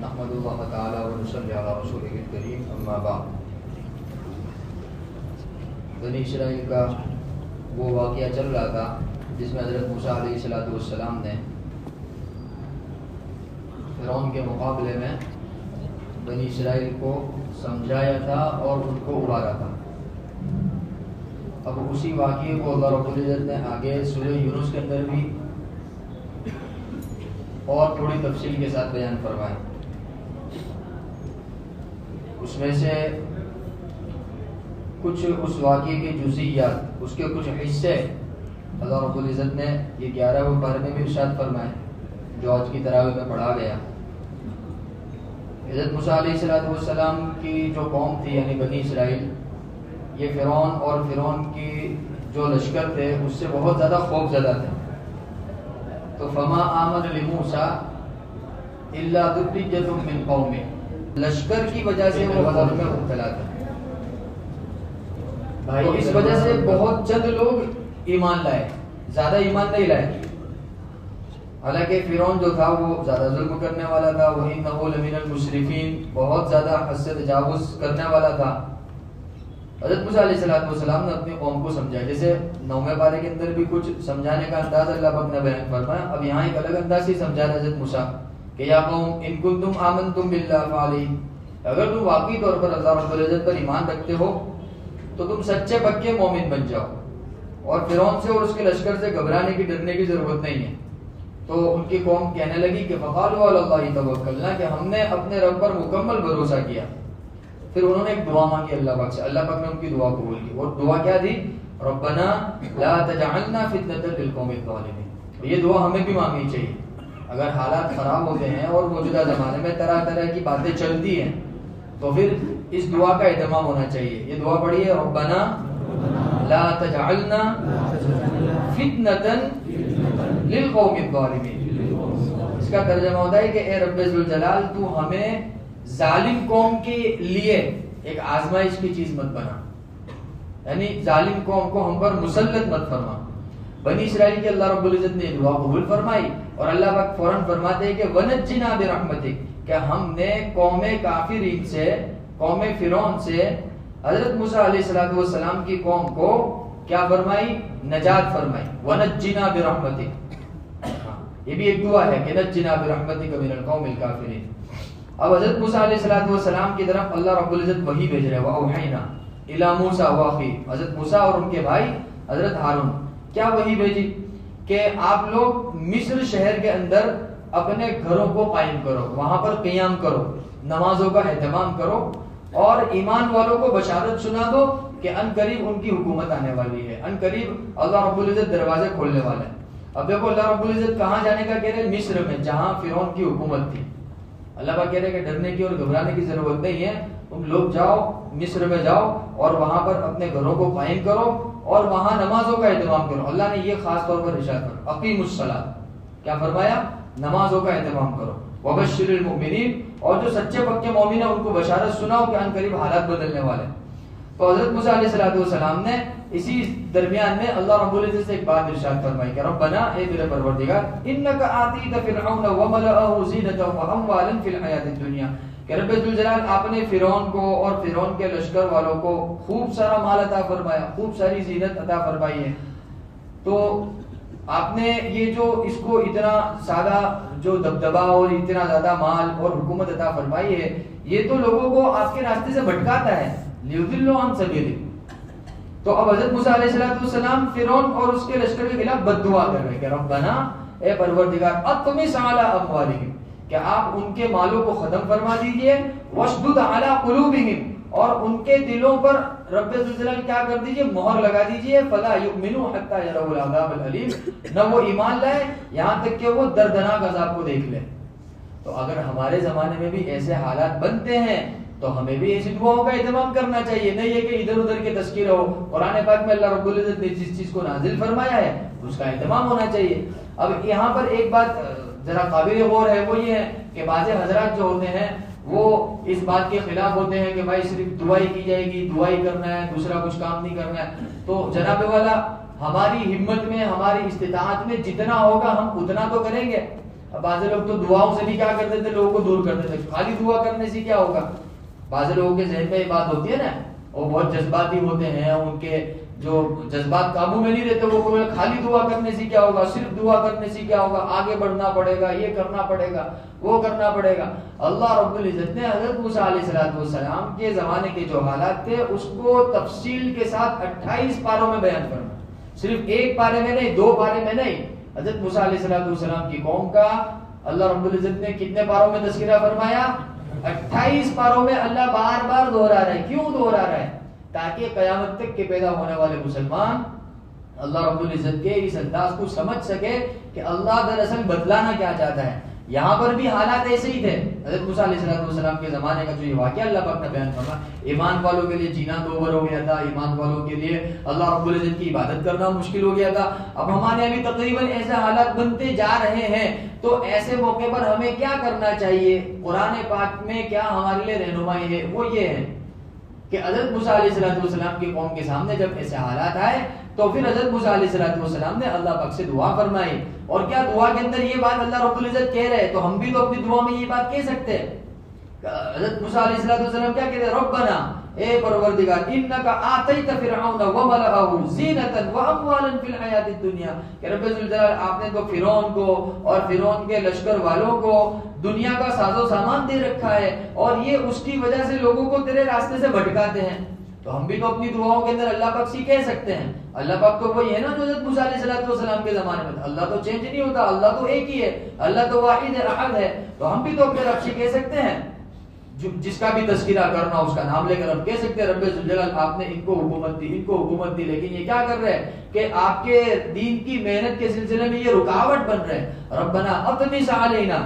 نحمد اللہ تعالی و نصلی علی رسولہ الکریم اما بعد۔ بنی اسرائیل کا وہ واقعہ چل رہا تھا جس میں حضرت موسیٰ علیہ السلام نے فرعون کے مقابلے میں بنی اسرائیل کو سمجھایا تھا اور ان کو ابھارا تھا۔ اب اسی واقعے کو اللہ رب العزت نے آگے سورہ یونس کے اندر بھی اور تھوڑی تفصیل کے ساتھ بیان فرمایا۔ اس میں سے کچھ اس واقعے کے جزئیات، اس کے کچھ حصے اللہ رب العزت نے یہ 11ویں پارے میں بھی ارشاد فرمائے جو آج کی تراویح میں پڑھا گیا۔ حضرت موسیٰ علیہ السلام کی جو قوم تھی یعنی بنی اسرائیل، یہ فرعون اور فرعون کی جو لشکر تھے اس سے بہت زیادہ خوف زدہ تھے۔ تو فما آمن لموسیٰ الا ذریۃ من قومہ، لشکر کی وجہ سے وہ غضب میں مبتلا تھے، تو اس وجہ سے بہت چند لوگ ایمان لائے، زیادہ ایمان نہیں لائے۔ حالانکہ فرعون جو تھا وہ زیادہ ظلم کرنے والا تھا، وَإِنَّهُ لَمِنَ الْمُسْرِفِينَ، بہت زیادہ حد سے تجاوز کرنے والا تھا۔ حضرت موسیٰ علیہ السلام نے اپنی قوم کو سمجھایا، جیسے 9ویں پارے کے اندر بھی کچھ سمجھانے کا انداز اللہ پاک نے بیان فرمایا، اب یہاں ایک الگ انداز سے سمجھا رہا حضرت موسیٰ کہ یا قوم ان کنتم آمنتم باللہ فعلیہ، اگر تم واقعی طور پر اللہ رب العزت پر ایمان رکھتے ہو تو تم سچے پکے مومن بن جاؤ، اور فرعون سے اور اس کے لشکر سے گھبرانے کی ڈرنے کی ضرورت نہیں ہے۔ تو ان کی قوم کہنے لگی کہ فقالوا علی اللہ توکلنا، کہ ہم نے اپنے رب پر مکمل بھروسہ کیا۔ پھر انہوں نے ایک دعا مانگی اللہ پاک سے، اللہ پاک نے ان کی دعا قبول کی، اور دعا کیا دی؟ ربنا لا تجعلنا فتنة للقوم الظالمین۔ یہ دعا ہمیں بھی مانگنی چاہیے۔ اگر حالات خراب ہوتے ہیں اور موجودہ زمانے میں طرح طرح کی باتیں چلتی ہیں تو پھر اس دعا کا اہتمام ہونا چاہیے۔ یہ دعا پڑھیے، ربنا لا تجعلنا فتنة للقوم الظالمین۔ اس کا ترجمہ ہوتا ہے کہ اے رب ذوالجلال تو ہمیں ظالم قوم کے لیے ایک آزمائش کی چیز مت بنا، یعنی ظالم قوم کو ہم پر مسلط مت فرما۔ بنی اسرائیل کی اللہ رب العزت نے دعا قبول فرمائی، اور اللہ پاک فوراً فرماتے ہیں کہ وَنَجِّنَا بِرَحْمَتِكَ، کہ ہم نے قوم کافرین سے، قوم فرعون سے حضرت موسیٰ علیہ السلام کی قوم کو کیا فرمائی؟ نجات فرمائی۔ وَنَجِّنَا بِرَحْمَتِكَ، یہ بھی ایک دعا ہے کہ نَجِّنَا بِرَحْمَتِكَ مِنَ الْقَوْمِ الْكَافِرِينَ۔ اب حضرت موسیٰ علیہ السلام کی طرف اللہ رب العزت وحی بھیج رہے ہیں، وَأَوْحَيْنَا إِلَى مُوسَىٰ وَأَخِيهِ، حضرت موسیٰ اور ان کے بھائی حضرت ہارون کیا وحی بھیجی کہ آپ لوگ مصر شہر کے اندر اپنے گھروں کو قائم کرو، وہاں پر قیام کرو، نمازوں کا اہتمام کرو، اور ایمان والوں کو بشارت سنا دو کہ ان قریب ان کی حکومت آنے والی ہے، ان قریب اللہ رب العزت دروازے کھولنے والا ہے۔ اب دیکھو اللہ رب العزت کہاں جانے کا کہہ رہے؟ مصر میں، جہاں فرعون کی حکومت تھی۔ اللہ پاک کہہ رہے کہ ڈرنے کی اور گھبرانے کی ضرورت نہیں ہے، تم لوگ جاؤ مصر میں جاؤ اور وہاں پر اپنے گھروں کو قائم کرو اور وہاں نمازوں کا اہتمام کرو۔ اللہ نے یہ خاص طور پر ارشاد فرمایا، اقیموا الصلاۃ، کیا فرمایا؟ نمازوں کا اہتمام کرو۔ وبشر المؤمنین، اور جو سچے پکے مومن ہیں ان کو بشارت سناؤ کہ ان قریب حالات بدلنے والے ہیں۔ تو حضرت موسیٰ علیہ السلام نے اسی درمیان میں اللہ رب العزت سے ایک بات ارشاد فرمائی کہ ربنا، اے میرے پروردگار، انک آتیت فرعون وملأہ زینۃ واموالا فی الحیاۃ الدنیا، کہ رب ذوالجلال آپ نے فرعون کو اور فرعون کے لشکر والوں کو خوب سارا مال عطا فرمایا، خوب ساری زینت عطا فرمائی ہے۔ تو آپ نے یہ جو اس کو اتنا سادہ جو دبدبا اور اتنا زیادہ مال اور حکومت عطا فرمائی ہے، یہ تو لوگوں کو آپ کے راستے سے بھٹکاتا ہے، لیضلوا عن سبیلک۔ تو اب حضرت موسیٰ علیہ السلام فرعون اور اس کے لشکر کے خلاف بد دعا کر رہے کہ ربنا، اے پروردگار، اطمس علی اموالہم، کہ آپ ان کے مالوں کو ختم فرما دیجئے، واشدد علی قلوبہم، اور ان کے دلوں پر رب ذوالجلال کیا کر دیجئے؟ مہر لگا دیجئے، فلا یؤمنوا حتی یروا العذاب العلیم، نہ وہ ایمان لائے یہاں تک کہ وہ دردناک عذاب کو دیکھ لیں۔ تو اگر ہمارے زمانے میں بھی ایسے حالات بنتے ہیں تو ہمیں بھی ایسی دعاؤں کا اہتمام کرنا چاہیے، نہیں ہے کہ ادھر ادھر کے تذکرے ہو۔ قرآن پاک میں اللہ رب العزت نے جس چیز کو نازل فرمایا ہے اس کا اہتمام ہونا چاہیے۔ اب یہاں پر ایک بات ذرا قابل غور ہے، وہ یہ ہے کہ بعض حضرات جو ہوتے ہیں وہ اس بات کے خلاف ہوتے ہیں کہ بھائی صرف دعائی کی جائے گی، دعائی کرنا ہے، دوسرا کچھ کام نہیں کرنا ہے۔ تو جناب والا، ہماری ہمت میں، ہماری استطاعت میں جتنا ہوگا ہم اتنا تو کریں گے۔ اب بعض لوگ تو دعاؤں سے بھی کیا کرتے تھے، لوگوں کو دور کرتے تھے. خالی دعا کرنے سے کیا ہوگا؟ بعض لوگوں کے ذہن میں یہ بات ہوتی ہے نا، وہ بہت جذباتی ہوتے ہیں، ان کے جو جذبات قابو میں نہیں رہتے، وہ خالی دعا کرنے سے کیا ہوگا، صرف دعا کرنے سے کیا ہوگا، آگے بڑھنا پڑے گا، یہ کرنا پڑے گا، وہ کرنا پڑے گا. اللہ رب العزت نے حضرت موسیٰ علیہ السلام کے زمانے کے جو حالات تھے اس کو تفصیل کے ساتھ 28 پاروں میں بیان کرنا، صرف ایک پارے میں نہیں، 2 پارے میں نہیں. حضرت موسیٰ علیہ السلام کی قوم کا اللہ رب العزت نے کتنے پاروں میں تذکرہ فرمایا؟ 28 پاروں میں. اللہ بار بار دہرا رہا ہے. کیوں دہرا رہا ہے؟ تاکہ قیامت تک کے پیدا ہونے والے مسلمان اللہ رب العزت کے اس انداز کو سمجھ سکے کہ اللہ دراصل بدلانا کیا چاہتا ہے. یہاں پر بھی حالات ایسے ہی تھے. حضرت موسیٰ علیہ السلام کے زمانے کا جو یہ واقعہ اللہ پاک نے بیان فرمایا، ایمان والوں کے لیے جینا دوبر ہو گیا تھا، ایمان والوں کے لیے اللہ رب العزت کی عبادت کرنا مشکل ہو گیا تھا. اب ہمارے ابھی تقریباً ایسے حالات بنتے جا رہے ہیں. تو ایسے موقع پر ہمیں کیا کرنا چاہیے؟ قرآن پاک میں کیا ہمارے لیے رہنمائی ہے؟ وہ یہ ہے کہ حضرت موسیٰ علیہ السلام کی قوم کے سامنے جب ایسے حالات آئے تو پھر حضرت موسیٰ علیہ السلام نے اللہ پاک سے دعا فرمائی. اور کیا دعا کے اندر یہ بات اللہ رب العزت کہہ رہے، تو ہم بھی تو اپنی دعا میں یہ بات کہہ سکتے ہیں. حضرت موسیٰ علیہ السلام کیا کہتے ہیں؟ ربنا، اے پروردگار، انک آتیت فرعون وملئہ زینۃ واموالا فی الحیاۃ الدنیا، کہ رب الجلال آپ نے تو فرعون کو اور فرعون کے لشکر والوں کو دنیا کا ساز و سامان دے رکھا ہے، اور یہ اس کی وجہ سے لوگوں کو تیرے راستے سے بھٹکاتے ہیں. تو ہم بھی تو اپنی دعاؤں کے اندر اللہ پاک سے کہہ سکتے ہیں. اللہ پاک تو وہی ہے نا جو حضرت موسیٰ علیہ السلام کے زمانے میں تھا. اللہ تو چینج نہیں ہوتا، اللہ تو ایک ہی ہے، اللہ تو واحد احد ہے. تو ہم بھی تو اپنے رب سے کہہ سکتے ہیں، جس کا بھی تذکرہ کرنا اس کا نام لے کر ہم کہہ سکتے ہیں رب ذوالجلال آپ نے ان کو حکومت دی، ان کو حکومت دی. لیکن یہ کیا کر رہے ہیں کہ آپ کے دین کی محنت کے سلسلے میں یہ رکاوٹ بن رہے ہیں. ربنا اطمس علینا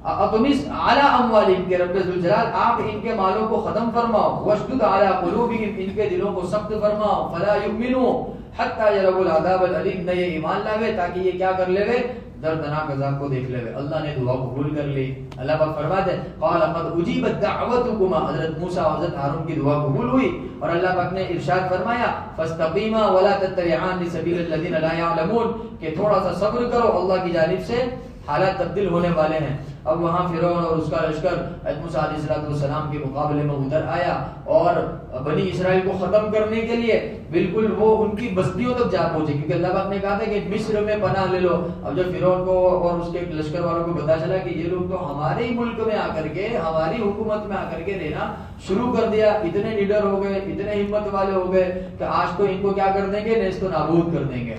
اطمس علی اموالہم، کہ رب ذوالجلال آپ ان کے مالوں کو ختم فرماؤ، واشدد علی قلوبہم، ان کے دلوں کو سخت فرماؤ، فلا یؤمنوا حتی یروا العذاب العلیم، نہ یہ ایمان لاوے تاکہ یہ کیا کر لے دردناک عذاب کو دیکھ لے. اللہ نے دعا قبول کر لی. اللہ پاک فرماتے ہیں قال قد اجیبت دعوتکما، حضرت موسیٰ اور حضرت ہارون کی دعا قبول ہوئی. اور اللہ پاک نے ارشاد فرمایا فاستقیما ولا تتبعان سبیل الذین لا یعلمون، کہ تھوڑا سا صبر کرو، اللہ کی جانب سے حالات تبدیل ہونے والے ہیں. اب وہاں فرعون اور اس کا لشکر حضرت موسیٰ علیہ السلام کے مقابلے میں ادھر آیا اور بنی اسرائیل کو ختم کرنے کے لیے بالکل وہ ان کی بستیوں تک جا پہنچے، کیونکہ اللہ پاک نے کہا تھا کہ مصر میں پناہ لے لو. اب جب فرعون کو اور اس کے لشکر والوں کو پتا چلا کہ یہ لوگ تو ہمارے ہی ملک میں آ کر کے، ہماری حکومت میں آ کر کے رہنا شروع کر دیا، اتنے لیڈر ہو گئے، اتنے ہمت والے ہو گئے کہ آج تو ان کو کیا کر دیں گے، نیست و نابود کر دیں گے.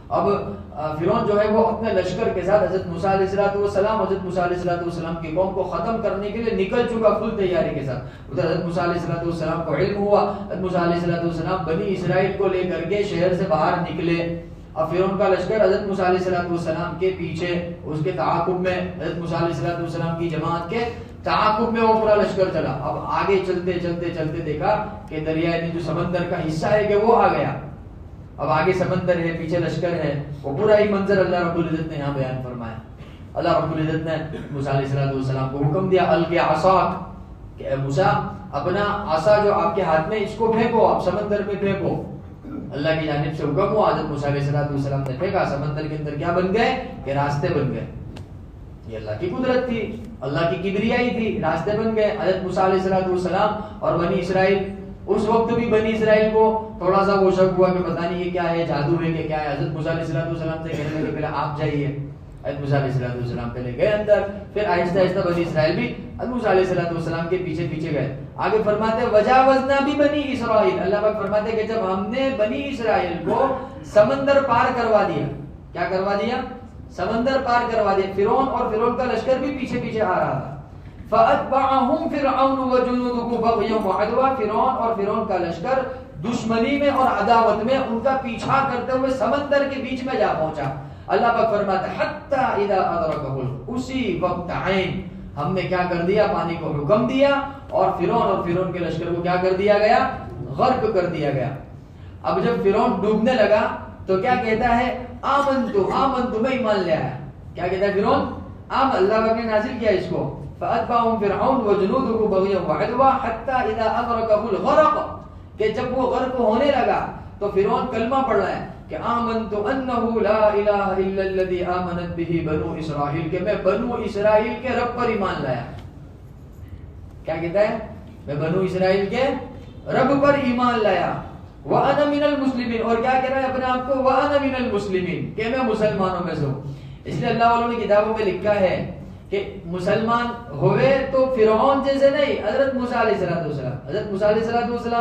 اب فرعون جو ہے وہ اپنے لشکر کے ساتھ حضرت موسیٰ علیہ السلام کی قوم کو ختم کرنے کے لیے نکل چکا فل تیاری کے ساتھ. ادھر حضرت موسیٰ علیہ السلام کو علم ہوا، حضرت موسیٰ علیہ السلام بنی اسرائیل کو لے کر کے شہر سے باہر نکلے. اب فرعون کا لشکر حضرت موسیٰ علیہ السلام کے پیچھے، اس کے تعاقب میں حضرت موسیٰ علیہ السلام کی جماعت کے تعاقب میں وہ پورا لشکر چلا. اب آگے چلتے چلتے چلتے دیکھا کہ دریائے جو سمندر کا حصہ ہے کہ وہ آ گیا. اب آگے سمندر ہے، پیچھے لشکر ہے، وہ پورا ہی منظر اللہ رب العزت نے یہاں بیان فرمایا. اللہ رب العزت نے موسیٰ علیہ السلام کو حکم دیا القی عصاک، کہ اے موسیٰ اپنا عصا جو آپ کے ہاتھ میں اس کو پھینکو، آپ سمندر میں پھینکو. اللہ کی جانب سے حکم ہوا، حضرت موسیٰ علیہ السلام نے پھینکا، سمندر کے اندر کیا بن گئے کہ راستے بن گئے. یہ اللہ کی قدرت تھی، اللہ کی کبریائی تھی، راستے بن گئے. حضرت موسیٰ علیہ السلام اور بنی اسرائیل، اس وقت بھی بنی اسرائیل کو تھوڑا سا وہ شک ہوا کہ پتہ نہیں یہ کیا ہے، جادو ہے کہ کیا ہے. حضرت موسیٰ علیہ السلام سے کہنے لگے پہلے آپ جائیے. حضرت موسیٰ علیہ السلام پہلے گئے اندر، پھر آہستہ آہستہ بنی اسرائیل بھی حضرت موسیٰ علیہ السلام کے پیچھے پیچھے گئے. آگے فرماتے ہیں وجاوزنا بنی اسرائیل، اللہ پاک فرماتے ہیں کہ جب ہم نے بنی اسرائیل کو سمندر پار کروا دیا، کیا کروا دیا؟ سمندر پار کروا دیا. فرعون اور فرعون کا لشکر بھی پیچھے پیچھے آ رہا تھا. فَأَتْبَعَهُمْ فِرْعَوْنُ وَجُنُودُهُ بَغْيًا وَعَدْوًا، فرعون اور فرعون کا لشکر دشمنی میں اور عداوت میں ان کا پیچھا کرتے ہوئے سمندر کے بیچ میں جا پہنچا. اللہ پاک فرماتا ہے حَتَّى إِذَا أَدْرَكَهُ، اسی وقت عین ہم نے کیا کر دیا، پانی کو حکم دیا اور فرعون کے لشکر کو کیا کر دیا گیا، غرق کر دیا گیا. اب جب فرعون ڈوبنے لگا تو کیا کہتا ہے آمنتو میں ایمان لے آیا. کیا کہتا ہے فرعون؟ اللہ پاک نے نازل کیا اس کو فَأَتْبَعَهُمْ فِرْعَوْنُ وَجُنُودُهُ بَغْيًا وَعَدْوًا حَتَّى إِذَا أَدْرَكَهُ الْغَرَقُ، کہ جب وہ غرق ہونے لگا تو فرعون کلمہ پڑھ رہا ہے کہ آمنت انہ لا الہ الا الذی آمنت بہ بنو اسرائیل، کہ میں بنو اسرائیل کے رب پر ایمان لایا. کیا کہتا ہے؟ میں بنو اسرائیل کے رب پر ایمان لایا. وَأَنَا مِنَ الْمُسْلِمِينَ، اور کیا کہہ رہا ہے اپنے آپ کو؟ وَأَنَا مِنَ الْمُسْلِمِينَ، کہ میں مسلمانوں میں سے ہوں. اس لیے اللہ والوں نے کتابوں میں لکھا ہے کہ مسلمان ہوئے تو فرعون جیسے نہیں. حضرت موسیٰ علیہ السلام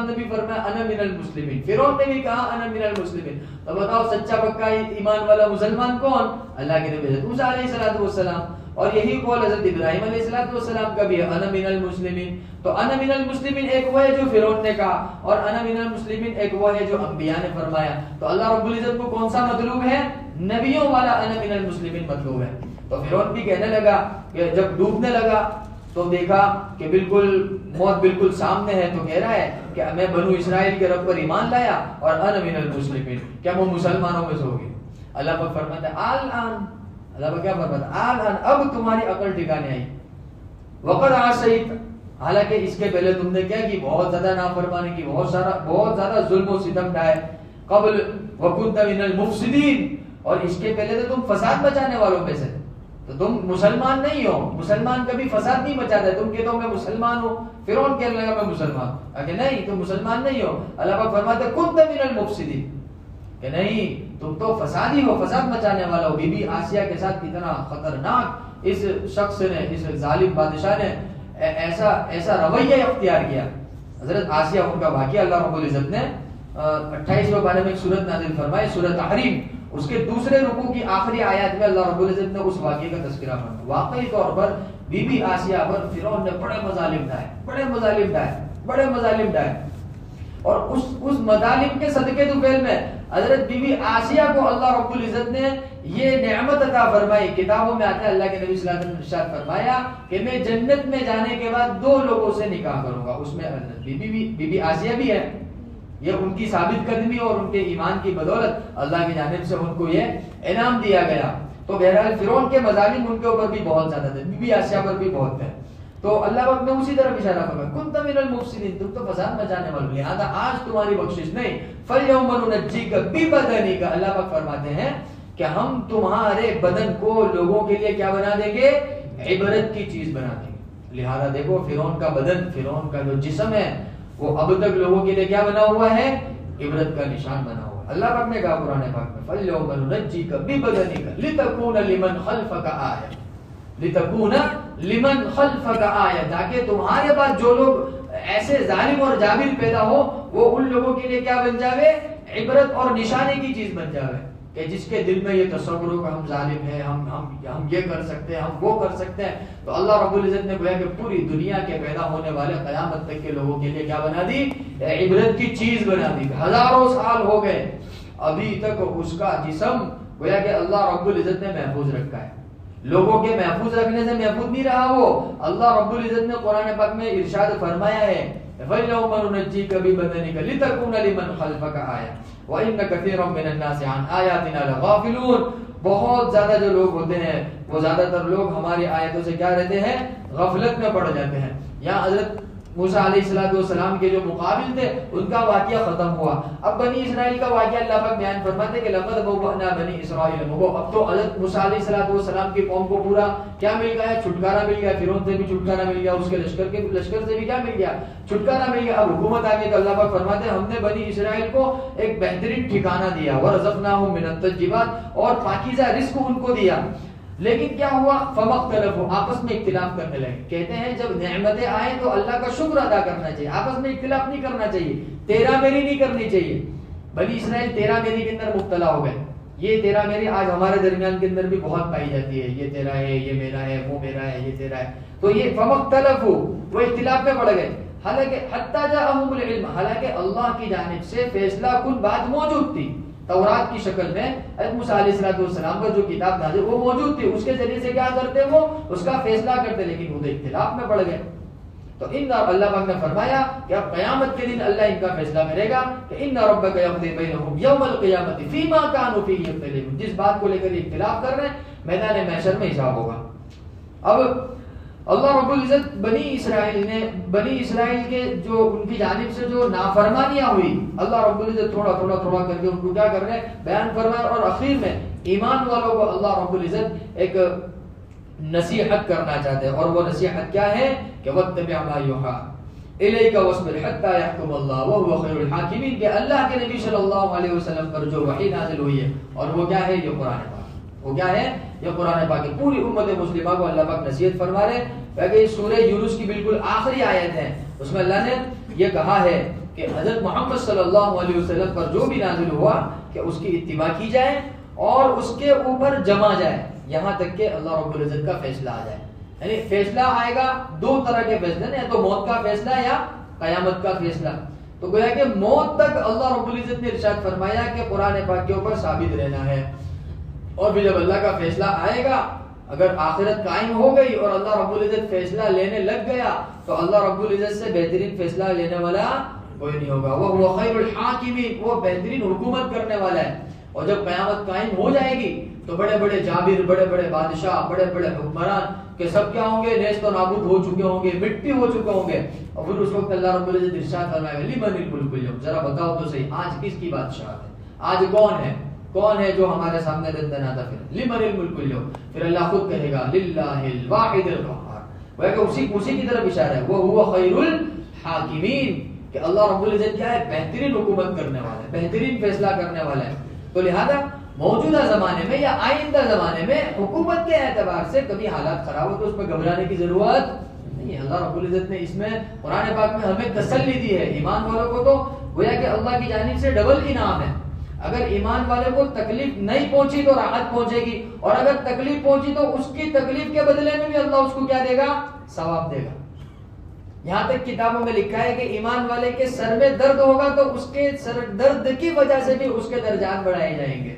نے بھی فرمایا انا من المسلمین. فرعون نے بھی کہا انا من المسلمین. تو بتاؤ سچا پکا ایمان والا مسلمان کون؟ اللہ کے نبی حضرت موسیٰ علیہ السلام. اور یہی قول حضرت ابراہیم علیہ السلام کا بھی ہے انا من المسلمین. تو انا من المسلمین ایک وہ ہے جو فرعون نے کہا، اور انا من المسلمین ایک وہ ہے جو انبیاء نے فرمایا. تو اللہ رب العزت کو کون سا مطلوب ہے؟ نبیوں والا انا من المسلمین مطلوب ہے. تو فرعون بھی کہنے لگا کہ جب ڈوبنے لگا تو دیکھا کہ بالکل موت بالکل سامنے ہے، تو کہہ رہا ہے کہ میں بنو اسرائیل کے رب پر ایمان لایا اور انا من المسلمین، کیا وہ مسلمانوں میں سے ہو گئے. اللہ پاک فرماتا ہے آلآن، اللہ پاک کیا فرماتا ہے؟ آلآن، اب تمہاری عقل ٹھکانے آئی. وقد عصیت، حالانکہ اس کے پہلے تم نے کیا کی؟ بہت زیادہ نافرمانی کی، بہت زیادہ ظلم و ستم ڈھائے. قبل وکنت من المفسدین، اور اس کے پہلے تو تم فساد بچانے والوں میں سے. تو تم مسلمان نہیں ہو، مسلمان کبھی فساد نہیں بچاتا ہے. تم کہتے ہو میں مسلمان ہوں، فرعون کہنے لگا میں مسلمان، کہ نہیں تم مسلمان نہیں ہو. اللہ پاک فرماتے ہیں کنت من المفسدین، کہ نہیں تم تو فسادی ہو، فساد بچانے والا ہو. بی بی آسیہ کے ساتھ کتنا خطرناک اس شخص نے، اس ظالم بادشاہ نے ایسا رویہ اختیار کیا. حضرت آسیہ ان کا واقعہ اللہ رب العزت نے 28ویں پارے میں ایک سورت نازل فرمائی، سورت تحریم. اس کے دوسرے رکوع کی آخری آیات میں اللہ رب العزت نے اس واقعے کا تذکرہ فرمایا. واقعی طور پر بی بی آسیہ پر فرعون نے بڑے مظالم ڈھائے. اور اس مظالم کے صدقے طفیل میں حضرت بی بی آسیہ کو اللہ رب العزت نے یہ نعمت عطا فرمائی. کتابوں میں آتا ہے اللہ کے نبی صلی اللہ علیہ وسلم نے ارشاد فرمایا کہ میں جنت میں جانے کے بعد 2 لوگوں سے نکاح کروں گا. اس میں بی بی آسیہ بھی ہے. یہ ان کی ثابت قدمی اور ان کے ایمان کی بدولت اللہ کی جانب سے ان کو یہ انعام دیا گیا. تو بہرحال فرعون کے مظالم ان کے اوپر بھی بہت زیادہ تھے، بی بی آسیہ پر بھی بہت تھے. تو اللہ پاک نے اسی طرف اشارہ فرمایا کنت من المفسدین، تم تو فساد مچانے والے، لہذا آج تمہاری بخشش نہیں. فَالْيَوْمَ نُنَجِّيكَ بِبَدَنِكَ، اللہ پاک فرماتے ہیں کہ ہم تمہارے بدن کو لوگوں کے لیے کیا بنا دیں گے؟ عبرت کی چیز بنا دیں گے. لہذا دیکھو فرعون کا بدن، فرعون کا جو جسم ہے وہ اب تک لوگوں کے لیے کیا بنا ہوا ہے؟ عبرت کا نشان بنا ہوا ہے. اللہ پاک نے کہا قرآن پاک میں فَالْيَوْمَ نُنَجِّيكَ بِبَدَنِكَ لِتَكُونَ لِمَنْ خَلْفَكَ آیَةً، لِتَكُونَ لِمَنْ خَلْفَكَ آیَةً، تاکہ تمہارے بعد جو لوگ ایسے ظالم اور جابر پیدا ہو وہ ان لوگوں کے لیے کیا بن جاوے؟ عبرت اور نشانے کی چیز بن جاوے. کہ جس کے دل میں یہ تصور ہو کہ ہم ظالم ہیں، ہم یہ کر سکتے ہیں، ہم وہ کر سکتے ہیں. تو اللہ رب العزت نے گویا کہ پوری دنیا کے پیدا ہونے والے قیامت تک کے لوگوں کے لیے کیا بنا دی؟ عبرت کی چیز بنا دی. ہزاروں سال ہو گئے ابھی تک اس کا جسم گویا کہ اللہ رب العزت نے محفوظ رکھا ہے. لوگوں کے محفوظ رکھنے سے محفوظ نہیں رہا وہ. اللہ رب العزت نے قرآن پاک میں ارشاد فرمایا ہے فَالْيَوْمَ نُنَجِّيكَ بِبَدَنِكَ لِتَكُونَ لِمَنْ خَلْفَكَ آیَةً وَإِنَّ كَثِيرًا مِنَ النَّاسِ عَنْ آیَاتِنَا لَغَافِلُونَ. بہت زیادہ جو لوگ ہوتے ہیں وہ زیادہ تر لوگ ہماری آیتوں سے کیا رہتے ہیں؟ غفلت میں پڑ جاتے ہیں. یہاں حضرت موسیٰ علیہ السلام کے جو مقابل تھے ان کا واقعہ ختم ہوا. اب بنی اسرائیل کا واقعہ اللہ پاک بیان فرماتے کہ لقد بوأنا بنی اسرائیل مبوء. اب تو حضرت موسیٰ علیہ السلام کی قوم کو پورا کیا مل گیا ہے؟ چھٹکارا مل گیا. فرعون سے بھی چھٹکارا مل گیا، اس کے لشکر سے بھی کیا مل گیا؟ چھٹکارا مل گیا. اب حکومت آ گئی تو اللہ پاک فرماتے ہیں ہم نے بنی اسرائیل کو ایک بہترین ٹھکانہ دیا، ورزقناہم من الطیبات، اور پاکیزہ رزق ان کو دیا. لیکن کیا ہوا؟ فَمَخْتَلَفُوا، آپس میں اختلاف کرنے لگے. کہتے ہیں جب نعمتیں آئیں تو اللہ کا شکر ادا کرنا چاہیے، آپس میں اختلاف نہیں کرنا چاہیے، تیرا میری نہیں کرنی چاہیے. بنی اسرائیل تیرا میری کے اندر مبتلا ہو گئے. یہ تیرا میری آج ہمارے درمیان کے اندر بھی بہت پائی جاتی ہے. یہ تیرا ہے، یہ میرا ہے، وہ میرا ہے، یہ تیرا ہے. تو یہ فَمَخْتَلَفُوا، وہ اختلاف میں پڑ گئے. حالانکہ حَتَّى جَاءَهُمُ الْعِلْمُ، حالانکہ اللہ کی جانب سے فیصلہ کن بات موجود تھی. تورات کی شکل میں حضرت موسیٰ علیہ السلام پر جو کتاب نازل وہ موجود تھی، اس کے ذریعے سے کیا کرتے وہ اس کا فیصلہ کرتے، لیکن وہ اختلاف میں پڑ گئے. تو اللہ پاک نے فرمایا کہ اب قیامت کے دن اللہ ان کا فیصلہ کرے گا کہ ان ربک یقضی بینہم یوم القیامت فیما کانوا فیہ یختلفون. جس بات کو لے کر اختلاف کر رہے ہیں میدان محشر میں حساب ہوگا. اب اللہ رب العزت بنی اسرائیل کے جو ان کی جانب سے جو نافرمانیاں ہوئی، اللہ رب العزت تھوڑا کر کے ان کو کیا کر رہے ہیں، بیان فرما رہے ہیں. اور اخیر میں ایمان والوں کو اللہ رب العزت ایک نصیحت کرنا چاہتے ہیں، اور وہ نصیحت کیا ہے کہ وَاتَّبِعْ مَا يُوحَىٰ إِلَيْكَ وَاصْبِرْ حَتَّىٰ يَحْكُمَ اللَّهُ وَهُوَ خَيْرُ الْحَاكِمِينَ، کہ اللہ کے نبی صلی اللہ علیہ وسلم پر جو وحی نازل ہوئی ہے، اور وہ کیا ہے، یہ قرآن پاک. وہ کیا ہے، یہ قرآن پاک ہے. پوری امت مسلمہ کو اللہ پاک نصیحت فرما رہے ہیں. کہ سورہ یونس کی بالکل آخری آیت ہے، اس میں اللہ نے یہ کہا ہے کہ حضرت محمد صلی اللہ علیہ وسلم پر جو بھی نازل ہوا کہ اس کی اتباع کی جائے اور اس کے اوپر جما جائے یہاں تک کہ اللہ رب العزت کا فیصلہ آ جائے. یعنی فیصلہ آئے گا دو طرح کے فیصلے، یا تو موت کا فیصلہ یا قیامت کا فیصلہ. تو گویا کہ موت تک اللہ رب العزت نے ارشاد فرمایا کہ قرآن پاک کے اوپر ثابت رہنا ہے. اور پھر جب اللہ کا فیصلہ آئے گا، اگر آخرت قائم ہو گئی اور اللہ رب العزت فیصلہ لینے لگ گیا تو اللہ رب العزت سے بہترین فیصلہ لینے والا کوئی نہیں ہوگا. وہ خیر الحاکمین، وہ بہترین حکومت کرنے والا ہے. اور جب قیامت قائم ہو جائے گی تو بڑے بڑے جابر، بڑے بڑے بادشاہ، بڑے بڑے حکمران کہ سب کیا ہوں گے، نیست و نابود ہو چکے ہوں گے، مٹی ہو چکے ہوں گے. اور پھر اس وقت اللہ رب العزت ارشاد فرمائے گا لمن الملک اليوم، ذرا بتاؤ تو صحیح آج کس کی بادشاہت ہے، آج کون ہے جو ہمارے سامنے دندناتا پھر. لمن الملک اليوم، پھر اللہ خود کہے گا للہ الواحد القہار. وہ کہ اسی کی طرف اشارہ ہے. وہ خیر الحاکمین، کہ اللہ رب العزت کیا ہے، بہترین حکومت کرنے والا ہے، بہترین فیصلہ کرنے والا ہے. تو لہذا موجودہ زمانے میں یا آئندہ زمانے میں حکومت کے اعتبار سے کبھی حالات خراب ہو تو اس میں گھبرانے کی ضرورت نہیں ہے. اللہ رب العزت نے اس میں قرآن پاک میں ہمیں تسلی دی ہے. ایمان والوں کو تو گویا کہ اللہ کی جانب سے ڈبل انعام ہے. اگر ایمان والے کو تکلیف نہیں پہنچی تو راحت پہنچے گی، اور اگر تکلیف پہنچی تو اس کی تکلیف کے بدلے میں بھی اللہ اس کو کیا دے گا، ثواب دے گا. یہاں تک کتابوں میں لکھا ہے کہ ایمان والے کے سر میں درد ہوگا تو اس کے سر درد کی وجہ سے بھی اس کے درجات بڑھائے جائیں گے.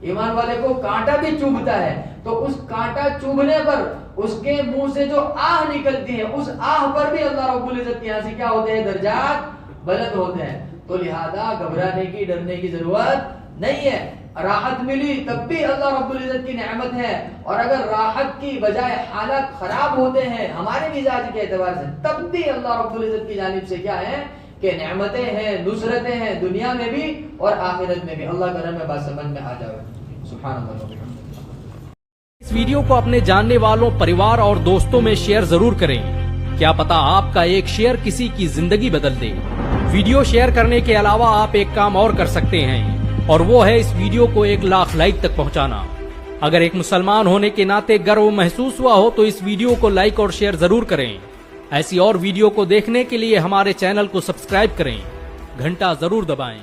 ایمان والے کو کانٹا بھی چبھتا ہے تو اس کانٹا چبھنے پر اس کے منہ سے جو آہ نکلتی ہے اس آہ پر بھی اللہ رب العزت کے یہاں سے کیا ہوتے ہیں، درجات بلند ہوتے ہیں. تو لہذا گھبرانے کی، ڈرنے کی ضرورت نہیں ہے. راحت ملی تب بھی اللہ رب العزت کی نعمت ہے، اور اگر راحت کی بجائے حالات خراب ہوتے ہیں ہمارے مزاج کے اعتبار سے تب بھی اللہ رب العزت کی جانب سے کیا ہے کہ نعمتیں ہیں، نصرتیں ہیں، دنیا میں بھی اور آخرت میں بھی. اللہ کرم میں بات سمجھ میں آ جائے. سبحان اللہ. اس ویڈیو کو اپنے جاننے والوں، پریوار اور دوستوں میں شیئر ضرور کریں. کیا پتا آپ کا ایک شیئر کسی کی زندگی بدل دے. ویڈیو شیئر کرنے کے علاوہ آپ ایک کام اور کر سکتے ہیں، اور وہ ہے اس ویڈیو کو 1 لاکھ لائک تک پہنچانا. اگر ایک مسلمان ہونے کے ناطے گرو محسوس ہوا ہو تو اس ویڈیو کو لائک اور شیئر ضرور کریں. ایسی اور ویڈیو کو دیکھنے کے لیے ہمارے چینل کو سبسکرائب کریں، گھنٹا ضرور دبائیں.